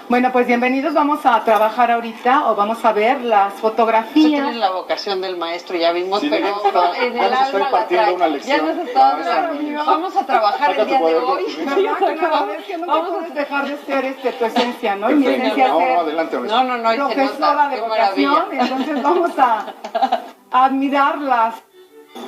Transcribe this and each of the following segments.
Bueno, pues bienvenidos. Vamos a trabajar ahorita o vamos a ver las fotografías. Tú tienes la vocación del maestro, ya vimos, sí, pero en el alma la trae. Una lección. Ya nos está vamos a trabajar el día de hoy. Vamos a dejar de ser tu esencia, ¿no? Y mi esencia es ser adelante, profesora de vocación. Entonces vamos a admirar las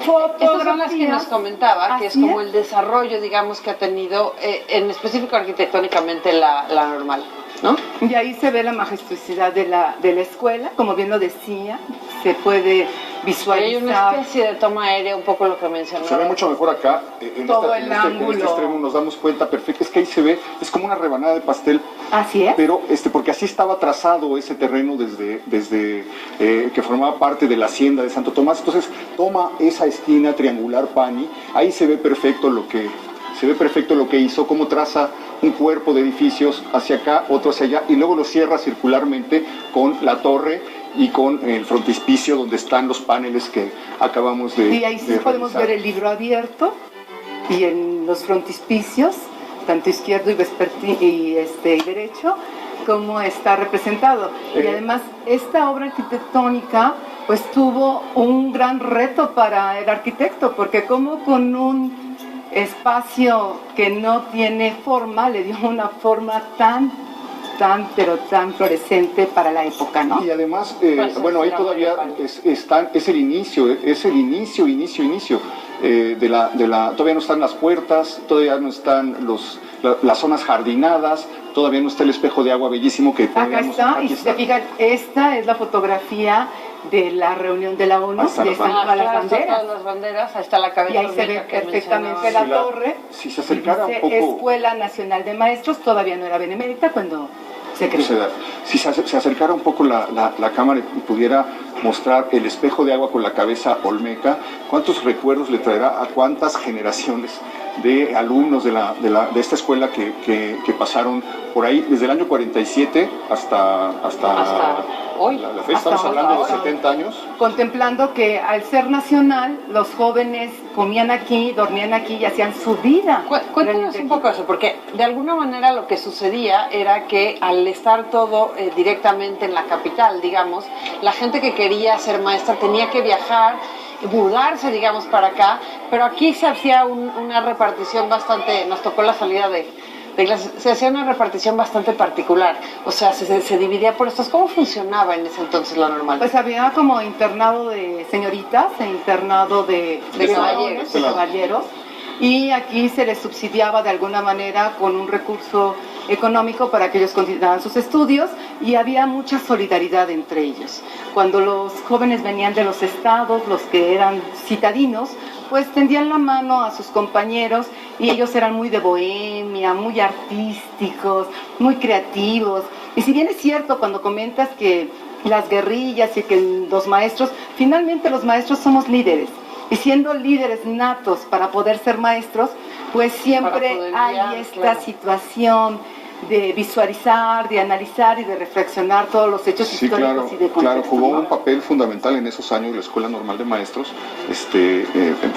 fotografías. Estas son las que nos comentaba, que es como el desarrollo, digamos, que ha tenido, en específico arquitectónicamente, la normal, ¿no? Y ahí se ve la majestuosidad de la escuela, como bien lo decía, se puede visualizar. Hay una especie de toma aérea, un poco lo que mencionaba. Se ve mucho mejor acá, en este extremo nos damos cuenta perfecto, es que ahí se ve, es como una rebanada de pastel. Así es. Pero porque así estaba trazado ese terreno desde que formaba parte de la hacienda de Santo Tomás. Entonces toma esa esquina triangular Pani, ahí se ve perfecto lo que hizo, cómo traza un cuerpo de edificios hacia acá, otro hacia allá, y luego lo cierra circularmente con la torre y con el frontispicio donde están los paneles que acabamos de Y ahí sí podemos ver el libro abierto y en los frontispicios, tanto izquierdo y derecho, cómo está representado. Y además esta obra arquitectónica pues tuvo un gran reto para el arquitecto, porque como con un espacio que no tiene forma, le dio una forma tan fluorescente para la época, ¿no? Y además, ahí todavía es el inicio todavía no están las puertas, todavía no están las zonas jardinadas, todavía no está el espejo de agua bellísimo que acá está, y si se fijan, esta es la fotografía de la reunión de la ONU, de todas las banderas, ahí está la cabeza. Y ahí se ve perfectamente la torre. Si se acercara un poco... Escuela Nacional de Maestros, todavía no era benemérita cuando se creó. Si se acercara un poco la cámara y pudiera mostrar el espejo de agua con la cabeza olmeca, ¿cuántos recuerdos le traerá a cuántas generaciones de alumnos de esta escuela que pasaron por ahí desde el año 47 hasta hoy? La fecha? Estamos hablando de 70 años. Contemplando que al ser nacional, los jóvenes comían aquí, dormían aquí y hacían su vida. Cuéntanos un poco eso, porque de alguna manera lo que sucedía era que al estar todo directamente en la capital, digamos, la gente que quería ser maestra tenía que viajar, mudarse, digamos, para acá, pero aquí se hacía una repartición bastante, nos tocó la salida de clases, se hacía una repartición bastante particular, o sea, se dividía por estos. ¿Cómo funcionaba en ese entonces la normal? Pues había como internado de señoritas e internado de caballeros, y aquí se les subsidiaba de alguna manera con un recurso económico para que ellos continuaran sus estudios, y había mucha solidaridad entre ellos. Cuando los jóvenes venían de los estados, los que eran citadinos, pues tendían la mano a sus compañeros, y ellos eran muy de bohemia, muy artísticos, muy creativos. Y si bien es cierto cuando comentas que las guerrillas y que los maestros, finalmente los maestros somos líderes, y siendo líderes natos para poder ser maestros, pues siempre hay esta situación de visualizar, de analizar y de reflexionar todos los hechos históricos y de contexto. Claro, jugó un papel fundamental en esos años la Escuela Normal de Maestros. Pues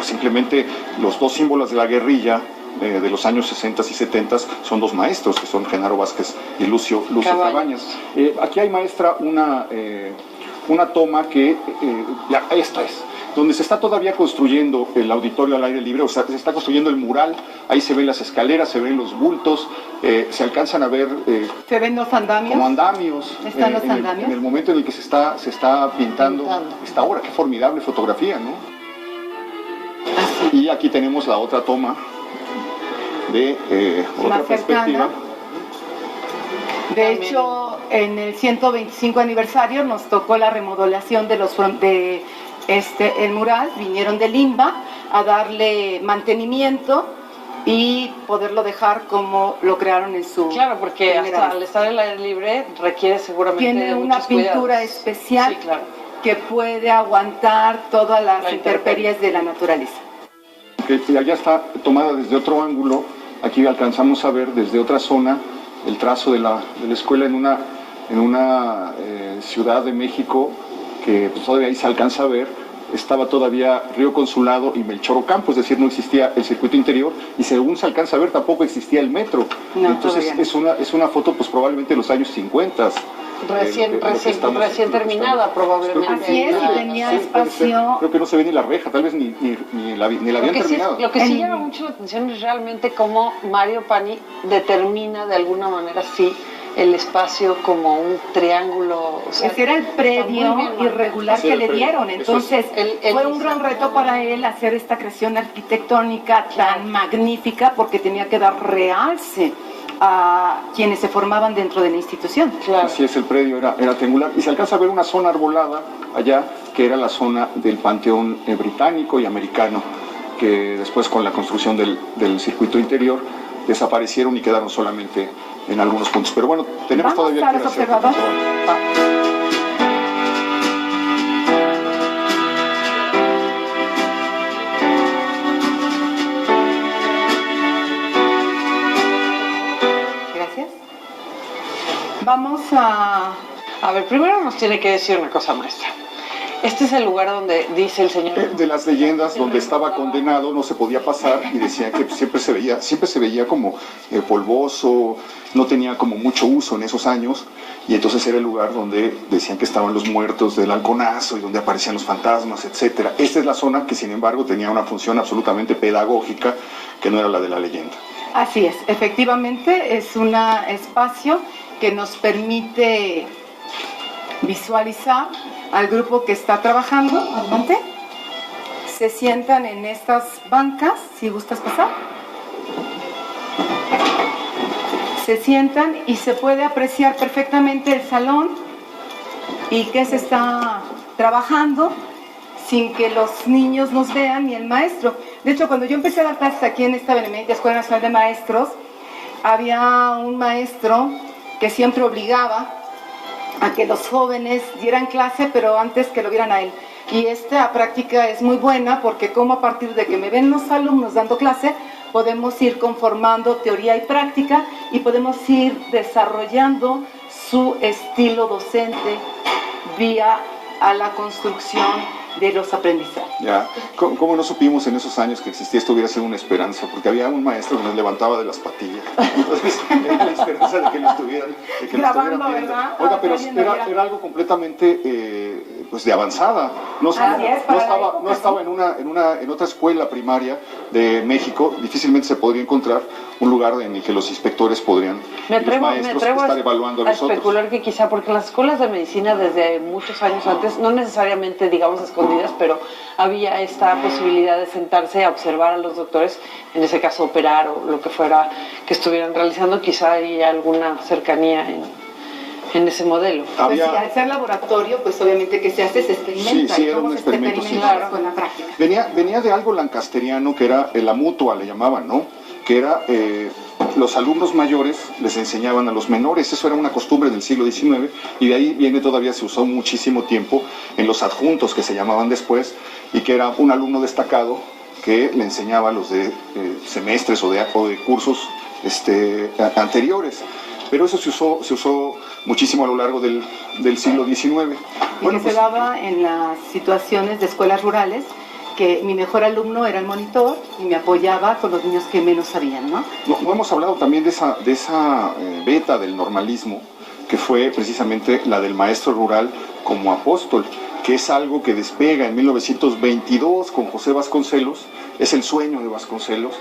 simplemente los dos símbolos de la guerrilla de los años 60 y 70 son dos maestros, que son Genaro Vázquez y Lucio Cabañas. Aquí hay, maestra, una toma que, esta es, donde se está todavía construyendo el auditorio al aire libre, o sea, se está construyendo el mural, ahí se ven las escaleras, se ven los bultos, se alcanzan a ver... ¿Se ven los andamios? Como andamios. ¿Están los andamios? En el momento en el que se está pintando esta obra. Qué formidable fotografía, ¿no? Y aquí tenemos la otra toma de otra perspectiva. De hecho, en el 125 aniversario nos tocó la remodelación de el mural. Vinieron de Limba a darle mantenimiento y poderlo dejar como lo crearon en su... Claro, porque hasta al estar en el aire libre requiere seguramente tiene una pintura especial, sí, claro, que puede aguantar todas las intemperies de la naturaleza. Que allá está tomada desde otro ángulo. Aquí alcanzamos a ver desde otra zona el trazo de la escuela en una ciudad de México que pues, todavía ahí se alcanza a ver, estaba todavía Río Consulado y Melchor Ocampo, es decir, no existía el circuito interior y según se alcanza a ver tampoco existía el metro. No, entonces es una foto pues probablemente de los años 50. Recién terminada probablemente. Así es, y tenía espacio. Creo que no se ve ni la reja, tal vez ni la habían terminado. Lo que sí llama mucho la atención es realmente cómo Mario Pani determina de alguna manera el espacio como un triángulo. O sea, ese era el predio irregular que le dieron, entonces fue un gran reto para él hacer esta creación arquitectónica tan magnífica porque tenía que dar realce a quienes se formaban dentro de la institución. Claro. Así es, el predio era triangular y se alcanza a ver una zona arbolada allá que era la zona del panteón británico y americano, que después con la construcción del circuito interior desaparecieron y quedaron solamente en algunos puntos. Pero bueno, tenemos todavía que hacer. Vamos a... A ver, primero nos tiene que decir una cosa, maestra. Este es el lugar donde dice el señor... De las leyendas, donde estaba condenado, no se podía pasar y decían que siempre se veía como polvoso, no tenía como mucho uso en esos años y entonces era el lugar donde decían que estaban los muertos del halconazo y donde aparecían los fantasmas, etcétera. Esta es la zona que sin embargo tenía una función absolutamente pedagógica que no era la de la leyenda. Así es, efectivamente es un espacio que nos permite visualizar al grupo que está trabajando. Adelante. Se sientan en estas bancas, si gustas pasar. Se sientan y se puede apreciar perfectamente el salón y qué se está trabajando sin que los niños nos vean ni el maestro. De hecho, cuando yo empecé a dar clases aquí en esta Benemérita Escuela Nacional de Maestros, había un maestro que siempre obligaba a que los jóvenes dieran clase, pero antes que lo vieran a él. Y esta práctica es muy buena porque como a partir de que me ven los alumnos dando clase, podemos ir conformando teoría y práctica y podemos ir desarrollando su estilo docente vía a la construcción de los aprendizajes. Ya, ¿cómo no supimos en esos años que existía esto hubiera sido una esperanza? Porque había un maestro que nos levantaba de las patillas. Entonces, era la esperanza de que lo estuvieran grabando, ¿verdad? Oiga, pero era algo completamente pues de avanzada. No estaba en otra escuela primaria de México, difícilmente se podría encontrar un lugar en el que los inspectores podrían estar evaluando a los otros. Especular que quizá porque las escuelas de medicina desde muchos años antes, no necesariamente digamos escondidas, pero había esta posibilidad de sentarse a observar a los doctores, en ese caso operar o lo que fuera que estuvieran realizando, quizá hay alguna cercanía en ese modelo. Pues sí, al ser laboratorio, pues obviamente que se hace, se experimenta. Sí, era un experimento, con la práctica. Venía de algo lancasteriano que era la mutua, le llamaban, ¿no? Que era los alumnos mayores les enseñaban a los menores, eso era una costumbre del siglo XIX y de ahí viene, todavía se usó muchísimo tiempo en los adjuntos que se llamaban después y que era un alumno destacado que le enseñaba a los de semestres o de cursos anteriores. Pero eso se usó muchísimo a lo largo del siglo XIX. Y que se daba en las situaciones de escuelas rurales, que mi mejor alumno era el monitor y me apoyaba con los niños que menos sabían, ¿no? No hemos hablado también de esa beta del normalismo, que fue precisamente la del maestro rural como apóstol, que es algo que despega en 1922 con José Vasconcelos, es el sueño de Vasconcelos,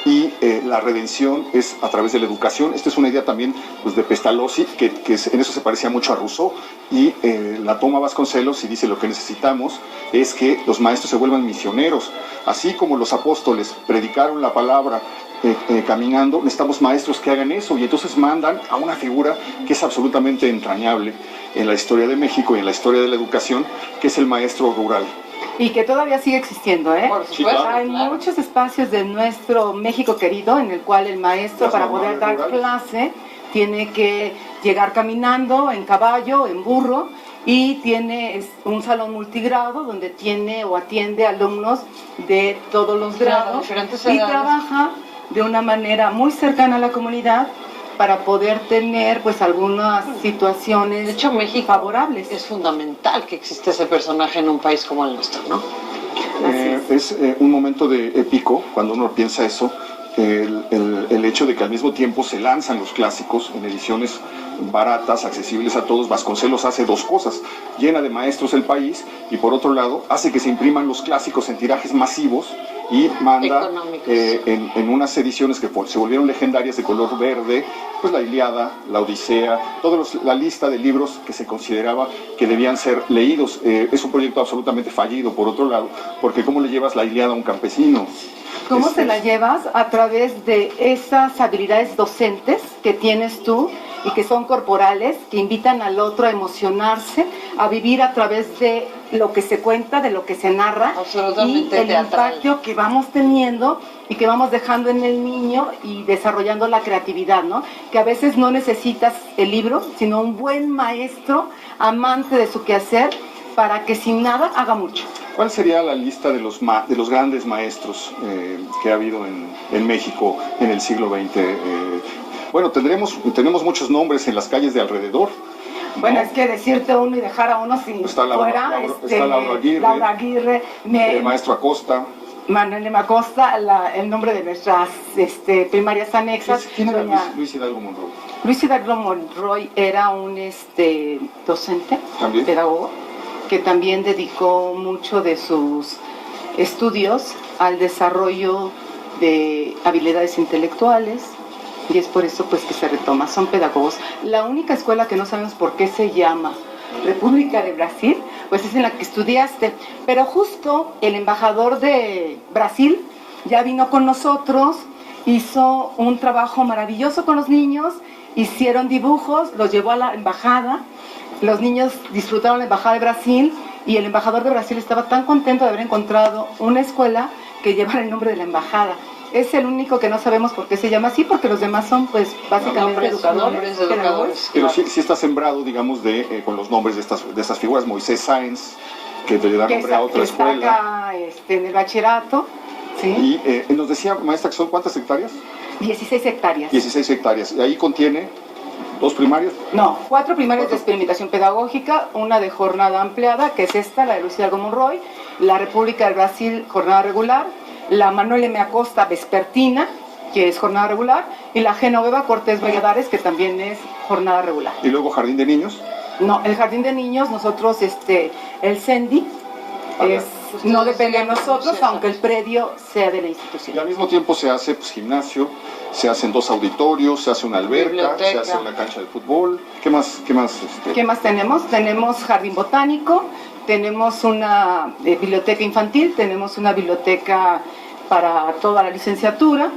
y la redención es a través de la educación. Esta es una idea también pues, de Pestalozzi, que en eso se parecía mucho a Rousseau, y la toma Vasconcelos y dice: lo que necesitamos es que los maestros se vuelvan misioneros, así como los apóstoles predicaron la palabra caminando, necesitamos maestros que hagan eso, y entonces mandan a una figura que es absolutamente entrañable en la historia de México y en la historia de la educación, que es el maestro rural. Y que todavía sigue existiendo, ¿eh? Por supuesto, hay muchos espacios de nuestro México querido en el cual el maestro, para poder dar clase, tiene que llegar caminando, en caballo, en burro, y tiene un salón multigrado donde tiene o atiende alumnos de todos los grados y trabaja de una manera muy cercana a la comunidad para poder tener pues algunas situaciones de hecho, México favorables. Es fundamental que exista ese personaje en un país como el nuestro, ¿no? Es un momento de épico cuando uno piensa eso. El hecho de que al mismo tiempo se lanzan los clásicos en ediciones baratas, accesibles a todos. Vasconcelos hace dos cosas: llena de maestros el país, y por otro lado hace que se impriman los clásicos en tirajes masivos y manda en unas ediciones que se volvieron legendarias de color verde, pues la Ilíada, la Odisea, la lista de libros que se consideraba que debían ser leídos. Es un proyecto absolutamente fallido, por otro lado, porque ¿cómo le llevas la Ilíada a un campesino? ¿Cómo se la llevas? A través de esas habilidades docentes que tienes tú y que son corporales, que invitan al otro a emocionarse, a vivir a través de lo que se cuenta, de lo que se narra, y el impacto que vamos teniendo y que vamos dejando en el niño y desarrollando la creatividad, ¿no? Que a veces no necesitas el libro, sino un buen maestro, amante de su quehacer, para que sin nada haga mucho. ¿Cuál sería la lista de los grandes maestros que ha habido en México en el siglo XX? Bueno, tenemos muchos nombres en las calles de alrededor. Bueno, es que decirte uno y dejar a uno sin está fuera. Está Laura Aguirre, el maestro Acosta. Manuel M. Acosta, el nombre de nuestras primarias anexas. ¿Quién era Luis Hidalgo Monroy? Luis Hidalgo Monroy era un docente, ¿también? Pedagogo, que también dedicó mucho de sus estudios al desarrollo de habilidades intelectuales, y es por eso pues que se retoma. Son pedagogos. La única escuela que no sabemos por qué se llama República de Brasil, pues es en la que estudiaste, pero justo el embajador de Brasil ya vino con nosotros, hizo un trabajo maravilloso con los niños, hicieron dibujos, los llevó a la embajada. Los niños disfrutaron la embajada de Brasil, y el embajador de Brasil estaba tan contento de haber encontrado una escuela que llevara el nombre de la embajada. Es el único que no sabemos por qué se llama así, porque los demás son pues básicamente educadores. Pero sí está sembrado, digamos, con los nombres de estas figuras. Moisés Sáenz, que le da nombre a otra escuela. Acá, en el bachillerato. ¿Sí? Y nos decía, maestra, que son ¿cuántas hectáreas? 16 hectáreas. 16 hectáreas. ¿Y ahí contiene 2 primarias? No, 4 primarias de experimentación pedagógica, una de jornada ampliada, que es esta, la de Luis Hidalgo Monroy, la República del Brasil, jornada regular, la Manuel M. Acosta vespertina, que es jornada regular, y la Genoveva Cortés Valladares, que también es jornada regular. ¿Y luego jardín de niños? No, el jardín de niños, nosotros, el CENDI, no depende de nosotros, aunque el predio sea de la institución. Y al mismo tiempo se hace gimnasio, se hacen 2 auditorios, se hace una alberca, biblioteca, se hace una cancha de fútbol. ¿Qué más? ¿Qué más tenemos? Tenemos jardín botánico, tenemos una biblioteca infantil, tenemos una biblioteca para toda la licenciatura,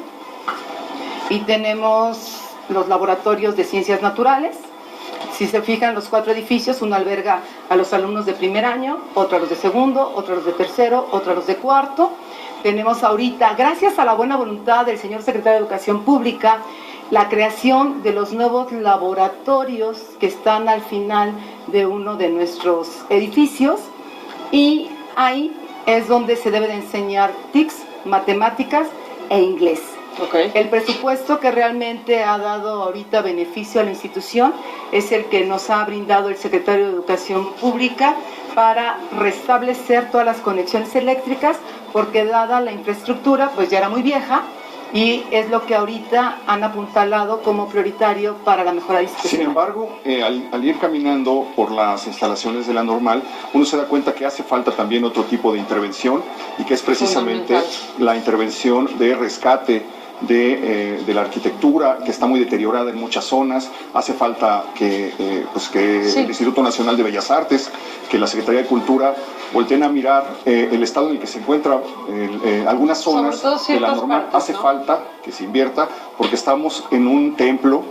y tenemos los laboratorios de ciencias naturales. Si se fijan, los 4 edificios, uno alberga a los alumnos de primer año, otro a los de segundo, otro a los de tercero, otro a los de cuarto. Tenemos ahorita, gracias a la buena voluntad del señor secretario de Educación Pública, la creación de los nuevos laboratorios que están al final de uno de nuestros edificios, y ahí es donde se debe de enseñar TICS, matemáticas e inglés. Okay. El presupuesto que realmente ha dado ahorita beneficio a la institución es el que nos ha brindado el secretario de Educación Pública para restablecer todas las conexiones eléctricas, porque dada la infraestructura pues ya era muy vieja, y es lo que ahorita han apuntalado como prioritario para la mejora institucional. Sin embargo, al ir caminando por las instalaciones de la Normal, uno se da cuenta que hace falta también otro tipo de intervención, y que es precisamente la intervención de rescate de la arquitectura, que está muy deteriorada en muchas zonas. Hace falta que el Instituto Nacional de Bellas Artes, que la Secretaría de Cultura volteen a mirar el estado en el que se encuentra algunas zonas de la Normal. Hace falta que se invierta, porque estamos en un templo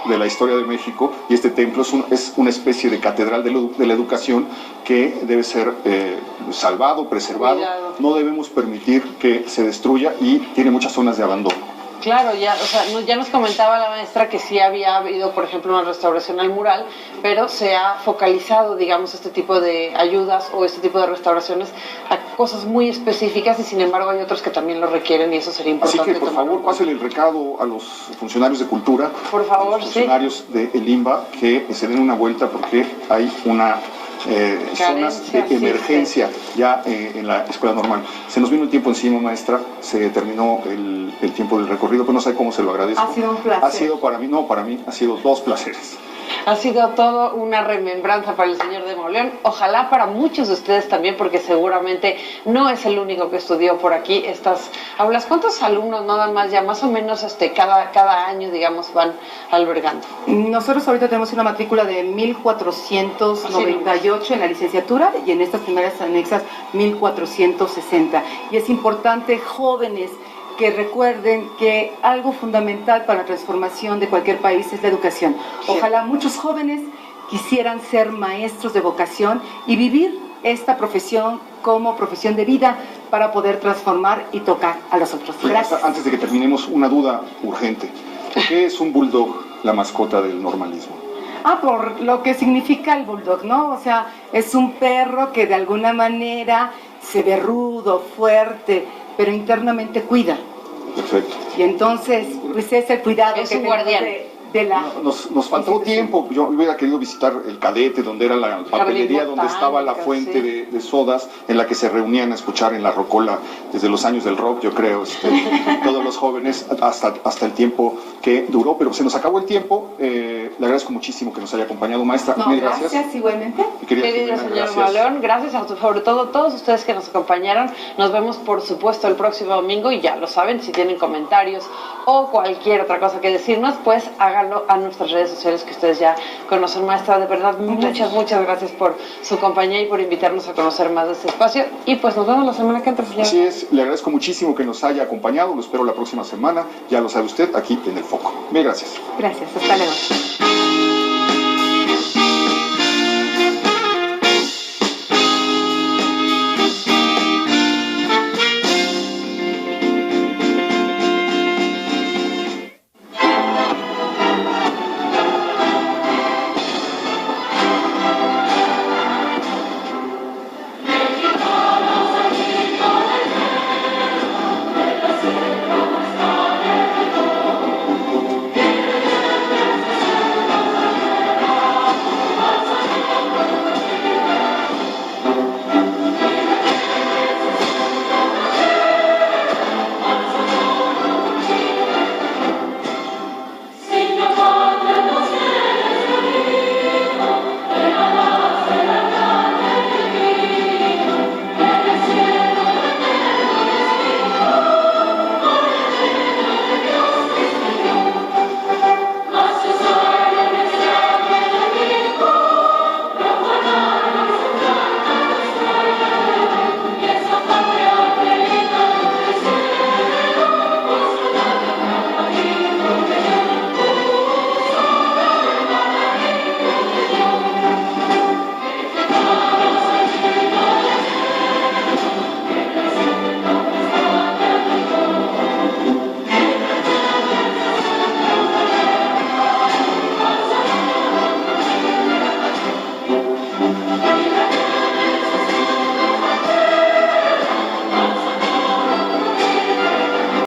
de la historia de México, y este templo es una especie de catedral de la educación que debe ser salvado, preservado. No debemos permitir que se destruya, y tiene muchas zonas de abandono. Claro, ya, o sea, ya nos comentaba la maestra que sí había habido, por ejemplo, una restauración al mural, pero se ha focalizado, digamos, este tipo de ayudas o este tipo de restauraciones a cosas muy específicas y sin embargo hay otros que también lo requieren y eso sería importante. Así que, por favor, pásenle el recado a los funcionarios de cultura, por favor, a los funcionarios del INBA, que se den una vuelta porque hay una zonas de emergencia ya en la escuela normal. Se nos vino el tiempo encima, maestra, se terminó el tiempo del recorrido, pero no sé cómo se lo agradezco. Ha sido un placer. Ha sido para mí ha sido 2 placeres. Ha sido todo una remembranza para el señor de Mauleón, ojalá para muchos de ustedes también, porque seguramente no es el único que estudió por aquí estas aulas. ¿Cuántos alumnos nada más ya más o menos cada año, digamos, van albergando? Nosotros ahorita tenemos una matrícula de 1,498 en la licenciatura y en estas primeras anexas 1,460. Y es importante, jóvenes, que recuerden que algo fundamental para la transformación de cualquier país es la educación. Ojalá muchos jóvenes quisieran ser maestros de vocación y vivir esta profesión como profesión de vida para poder transformar y tocar a los otros. Gracias. Antes de que terminemos, una duda urgente. ¿Por qué es un bulldog la mascota del normalismo? Por lo que significa el bulldog, ¿no? O sea, es un perro que de alguna manera se ve rudo, fuerte, pero internamente cuida. Perfecto. Y entonces, pues es el cuidado es que un guardián. Nos faltó tiempo. Yo hubiera querido visitar el Cadete, donde era la papelería, donde estaba la fuente de sodas en la que se reunían a escuchar en la Rocola desde los años del rock, yo creo, todos los jóvenes, hasta el tiempo que duró, pero se nos acabó el tiempo. Le agradezco muchísimo que nos haya acompañado, maestra. Gracias, igualmente. Querido señor Mauleón, gracias a sobre todo todos ustedes que nos acompañaron. Nos vemos, por supuesto, el próximo domingo y ya lo saben, si tienen comentarios o cualquier otra cosa que decirnos, pues háganlo a nuestras redes sociales que ustedes ya conocen. Maestra, de verdad, muchas gracias por su compañía y por invitarnos a conocer más de este espacio. Y pues nos vemos la semana que entra, señor. Así es, le agradezco muchísimo que nos haya acompañado. Lo espero la próxima semana. Ya lo sabe usted, aquí en El Foco. Mil gracias. Gracias, hasta luego.